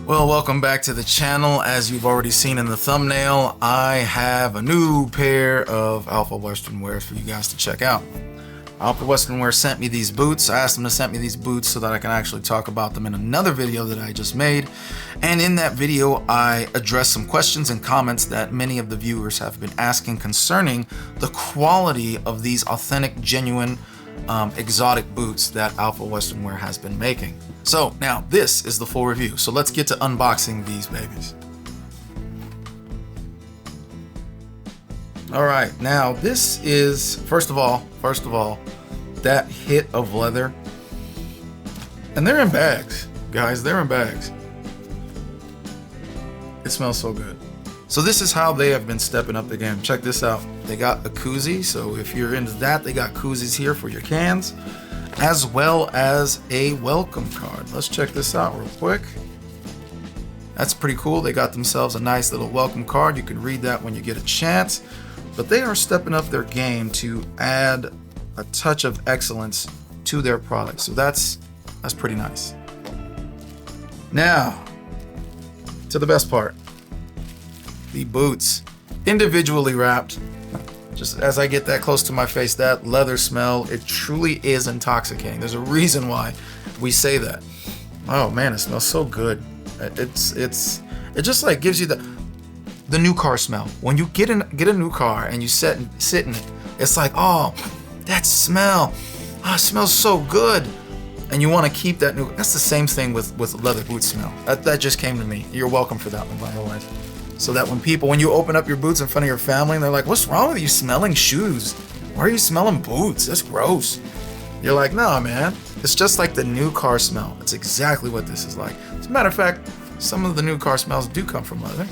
Well, welcome back to the channel. As you've already seen in the thumbnail, I have a new pair of Alfa Western Wears for you guys to check out. Alfa Western Wear sent me these boots. I asked them to send me these boots so that I can actually talk about them in another video that I just made. And in that video, I addressed some questions and comments that many of the viewers have been asking concerning the quality of these authentic, genuine, exotic boots that Alfa Western Wear has been making. So now this is the full review. So let's get to unboxing these babies. All right, now this is, first of all, that hit of leather. And they're in bags, guys, they're in bags. It smells so good. So this is how they have been stepping up the game. Check this out. They got a koozie, so if you're into that, they got koozies here for your cans, as well as a welcome card. Let's check this out real quick. That's pretty cool. They got themselves a nice little welcome card. You can read that when you get a chance. But they are stepping up their game to add a touch of excellence to their product. So that's pretty nice. Now, to the best part. The boots, individually wrapped. Just as I get that close to my face, that leather smell, it truly is intoxicating. There's a reason why we say that. Oh man, it smells so good. It just like gives you the new car smell. When you get a new car and you sit in it, it's like, oh, that smell, oh, it smells so good. And you want to keep that new. That's the same thing with leather boot smell. That just came to me. You're welcome for that one, by the way. So that when you open up your boots in front of your family and they're like, what's wrong with you smelling shoes? Why are you smelling boots? That's gross. You're like, no, man. It's just like the new car smell. It's exactly what this is like. As a matter of fact, some of the new car smells do come from leather.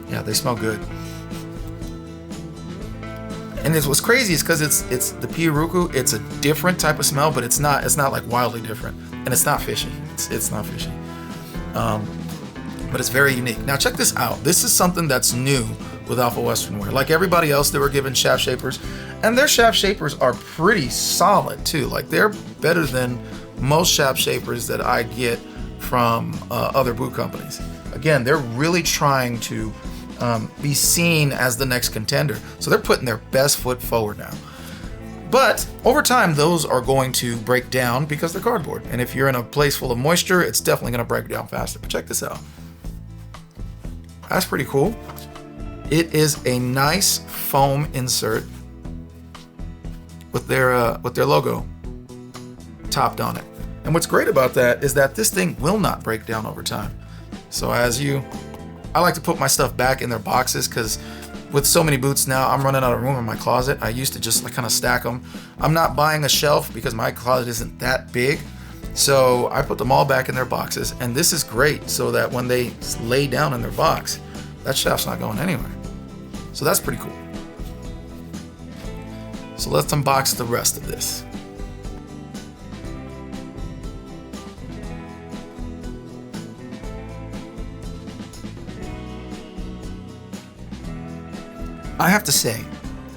Yeah, they smell good. And what's crazy is because it's the Pirarucu. It's a different type of smell, but it's not like wildly different, and it's not fishy. It's not fishy. But it's very unique. Now check this out. This is something that's new with Alfa Western Wear. Like everybody else, they were given shaft shapers, and their shaft shapers are pretty solid too. Like they're better than most shaft shapers that I get from other boot companies. Again, they're really trying to be seen as the next contender. So they're putting their best foot forward now. But over time, those are going to break down because they're cardboard. And if you're in a place full of moisture, it's definitely going to break down faster. But check this out. That's pretty cool. It is a nice foam insert with their logo topped on it. And what's great about that is that this thing will not break down over time. So I like to put my stuff back in their boxes because with so many boots now, I'm running out of room in my closet. I used to just like kind of stack them. I'm not buying a shelf because my closet isn't that big. So I put them all back in their boxes, and this is great so that when they lay down in their box, that shaft's not going anywhere. So that's pretty cool. So let's unbox the rest of this. I have to say,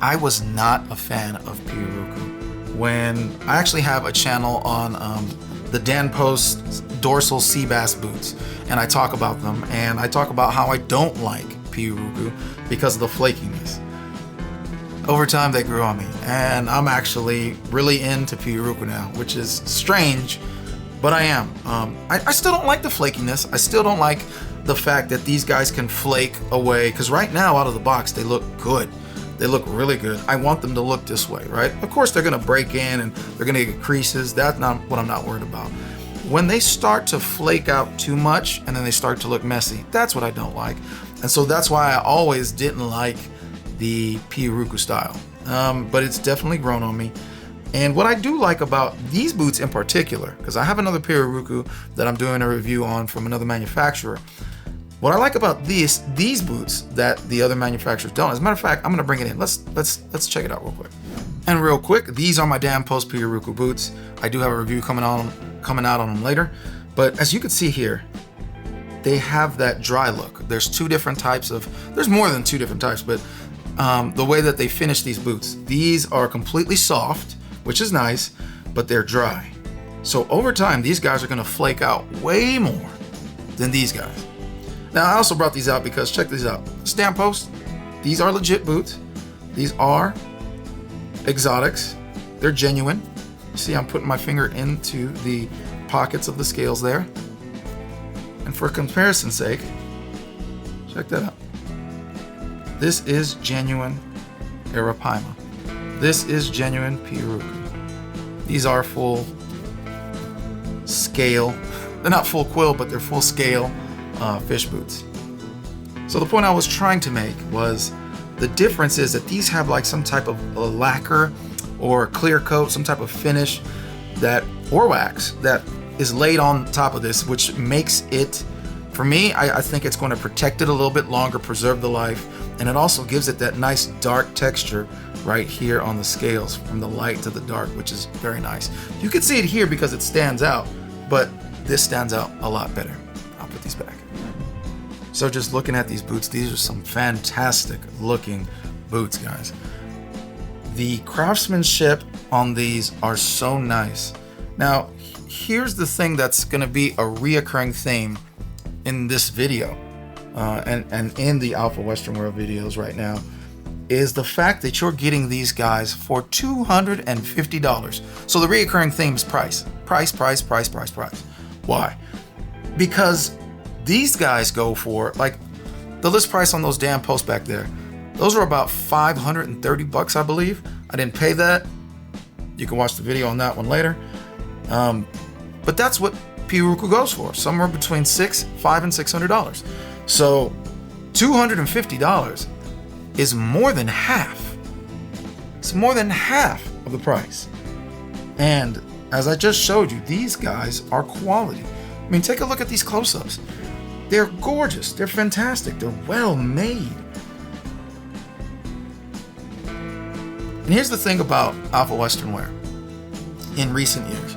I was not a fan of Pirarucu. When I actually have a channel on the Dan Post dorsal sea bass boots, and I talk about them, and I talk about how I don't like Pirarucu because of the flakiness. Over time they grew on me, and I'm actually really into Pirarucu now, which is strange, but I am. I still don't like the flakiness. I still don't like the fact that these guys can flake away, because right now out of the box they look good. They look really good. I want them to look this way, right? Of course they're gonna break in and they're gonna get creases. That's not what I'm not worried about. When they start to flake out too much and then they start to look messy, that's what I don't like. And so that's why I always didn't like the Pirarucu style. But it's definitely grown on me. And what I do like about these boots in particular, because I have another Pirarucu that I'm doing a review on from another manufacturer. What I like about these boots that the other manufacturers don't, as a matter of fact, I'm gonna bring it in. Let's check it out real quick. And real quick, these are my Dan Post Pirarucu boots. I do have a review coming out on them later. But as you can see here, they have that dry look. There's two different types of, there's more than two different types, but the way that they finish these boots. These are completely soft, which is nice, but they're dry. So over time, these guys are gonna flake out way more than these guys. Now, I also brought these out because check these out. Stamp post, these are legit boots. These are exotics. They're genuine. See, I'm putting my finger into the pockets of the scales there. And for comparison's sake, check that out. This is genuine Arapaima. This is genuine Pirarucu. These are full scale. They're not full quill, but they're full scale fish boots. So the point I was trying to make was the difference is that these have like some type of a lacquer or clear coat, some type of finish that, or wax that is laid on top of this, which makes it, for me, I think it's going to protect it a little bit longer, preserve the life, and it also gives it that nice dark texture right here on the scales from the light to the dark, which is very nice. You can see it here because it stands out, but this stands out a lot better. I'll put these back. So just looking at these boots, these are some fantastic looking boots, guys. The craftsmanship on these are so nice. Now, here's the thing that's going to be a reoccurring theme in this video and in the Alpha Western World videos right now is the fact that you're getting these guys for $250. So the reoccurring theme is price. Price. Why? Because these guys go for, like, the list price on those damn posts back there. Those are about $530, I believe. I didn't pay that. You can watch the video on that one later. But that's what Pirarucu goes for, somewhere between $500 and $600. So $250 is more than half. It's more than half of the price. And as I just showed you, these guys are quality. I mean, take a look at these close-ups. They're gorgeous. They're fantastic. They're well made. And here's the thing about Alpha Western Wear. In recent years,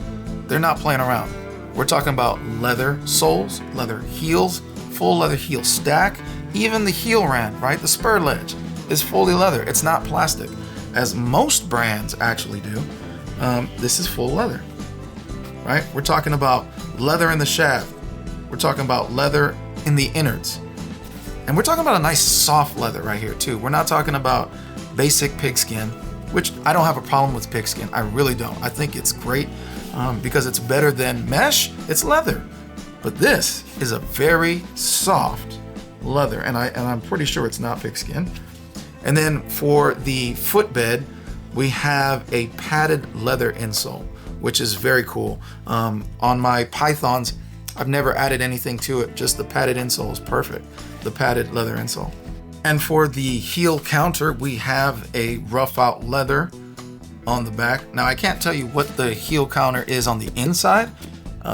they're not playing around. We're talking about leather soles, leather heels, full leather heel stack, even the heel rand, right? The spur ledge is fully leather. It's not plastic, as most brands actually do. This is full leather, right? We're talking about leather in the shaft. We're talking about leather in the innards. And we're talking about a nice soft leather right here too. We're not talking about basic pigskin, which I don't have a problem with pigskin. I really don't. I think it's great because it's better than mesh. It's leather. But this is a very soft leather, and I'm pretty sure it's not pigskin. And then for the footbed, we have a padded leather insole, which is very cool. On my pythons, I've never added anything to it. Just the padded insole is perfect. The padded leather insole. And for the heel counter, we have a rough out leather on the back. Now, I can't tell you what the heel counter is on the inside,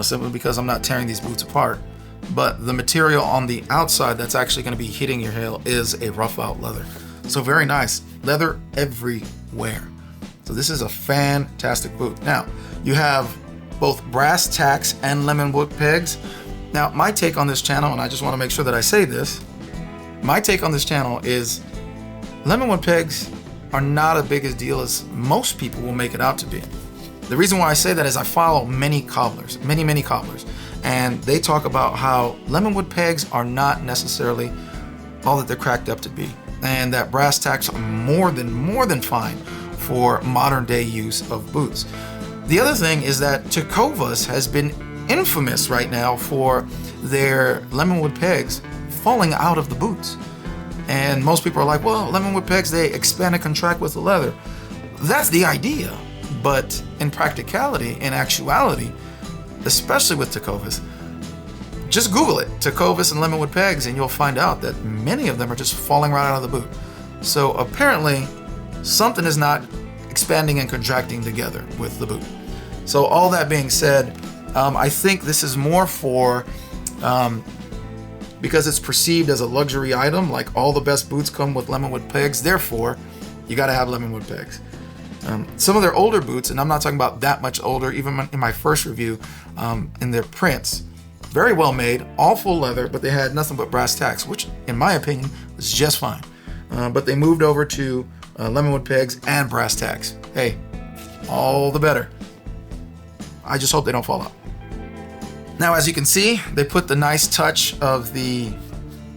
simply because I'm not tearing these boots apart. But the material on the outside that's actually going to be hitting your heel is a rough out leather. So very nice. Leather everywhere. So this is a fantastic boot. Now, you have both brass tacks and Lemonwood pegs. Now, my take on this channel, and I just want to make sure that I say this, my take on this channel is Lemonwood pegs are not as big a deal as most people will make it out to be. The reason why I say that is I follow many cobblers, many cobblers, and they talk about how Lemonwood pegs are not necessarily all that they're cracked up to be, and that brass tacks are more than fine for modern day use of boots. The other thing is that Tecovas has been infamous right now for their Lemonwood pegs falling out of the boots. And most people are like, well, Lemonwood pegs, they expand and contract with the leather. That's the idea. But in practicality, in actuality, especially with Tecovas, just Google it, Tecovas and Lemonwood pegs, and you'll find out that many of them are just falling right out of the boot. So apparently, something is not expanding and contracting together with the boot. So all that being said, I think this is more for, because it's perceived as a luxury item, like all the best boots come with Lemonwood pegs, therefore, you gotta have Lemonwood pegs. Some of their older boots, and I'm not talking about that much older, even in my first review, in their prints, very well made, all full leather, but they had nothing but brass tacks, which in my opinion was just fine. but they moved over to Lemonwood pegs and brass tacks. Hey, all the better. I just hope they don't fall out. Now, as you can see, they put the nice touch of the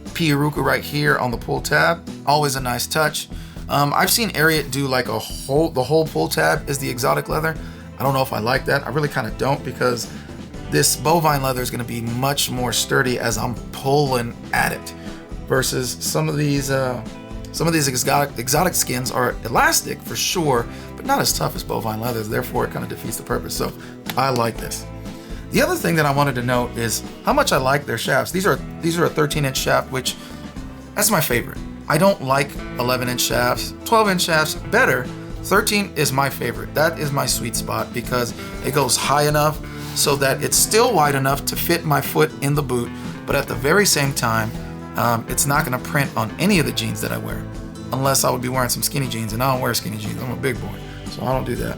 Pirarucu right here on the pull tab. Always a nice touch. I've seen Ariat do like the whole pull tab is the exotic leather. I don't know if I like that. I really kind of don't, because this bovine leather is going to be much more sturdy as I'm pulling at it, versus some of these exotic skins are elastic for sure, but not as tough as bovine leather. Therefore, it kind of defeats the purpose. So I like this. The other thing that I wanted to note is how much I like their shafts. These are a 13-inch shaft, which that's my favorite. I don't like 11-inch shafts. 12-inch shafts better. 13 is my favorite. That is my sweet spot because it goes high enough so that it's still wide enough to fit my foot in the boot, but at the very same time, it's not going to print on any of the jeans that I wear, unless I would be wearing some skinny jeans, and I don't wear skinny jeans. I'm a big boy, so I don't do that.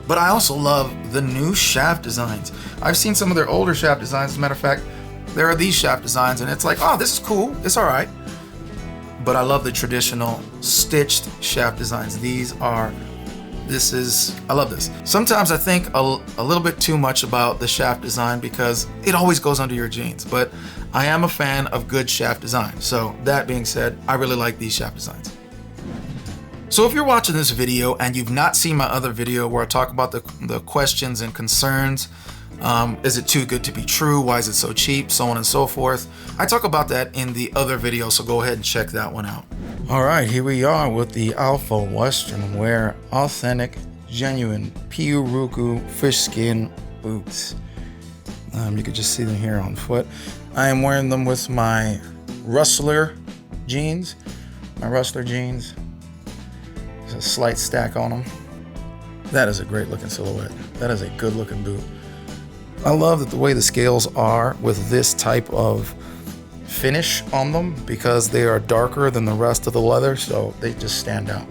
But I also love the new shaft designs. I've seen some of their older shaft designs. As a matter of fact, there are these shaft designs, and it's like, oh, this is cool. It's all right. But I love the traditional stitched shaft designs. I love this. Sometimes I think a little bit too much about the shaft design because it always goes under your jeans, but I am a fan of good shaft design. So that being said, I really like these shaft designs. So if you're watching this video and you've not seen my other video where I talk about the questions and concerns, is it too good to be true? Why is it so cheap? So on and so forth. I talk about that in the other video, so go ahead and check that one out. All right, here we are with the Alfa Western Wear Authentic Genuine Pirarucu Fish Skin Boots. You can just see them here on foot. I am wearing them with my Rustler jeans. There's a slight stack on them. That is a great looking silhouette. That is a good looking boot. I love that the way the scales are with this type of finish on them, because they are darker than the rest of the leather, so they just stand out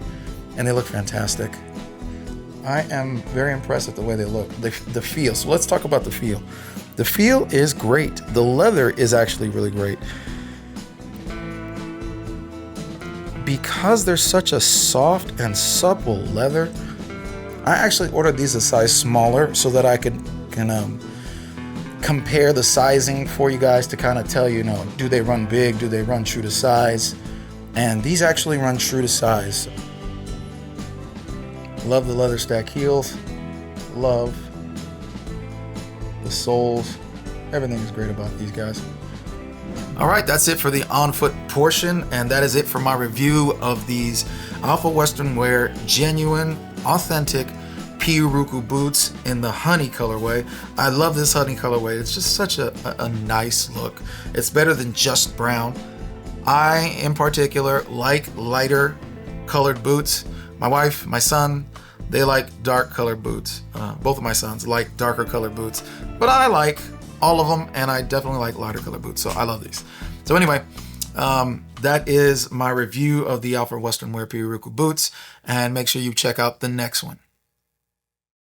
and they look fantastic. I am very impressed with the way they look. The feel. So let's talk about the feel. The feel is great. The leather is actually really great. Because they're such a soft and supple leather, I actually ordered these a size smaller so that I can compare the sizing for you guys to kind of tell you, do they run big? Do they run true to size? And these actually run true to size. Love the leather stack heels. Love the soles. Everything is great about these guys. All right, that's it for the on-foot portion, and that is it for my review of these Alfa Western Wear Genuine Authentic Pirarucu boots in the honey colorway. I love this honey colorway. It's just such a nice look. It's better than just brown. I, in particular, like lighter colored boots. My wife, my son, they like dark colored boots. Both of my sons like darker colored boots, but I like all of them, and I definitely like lighter colored boots, so I love these. So anyway, that is my review of the Alfa Western Wear Pirarucu boots, and make sure you check out the next one.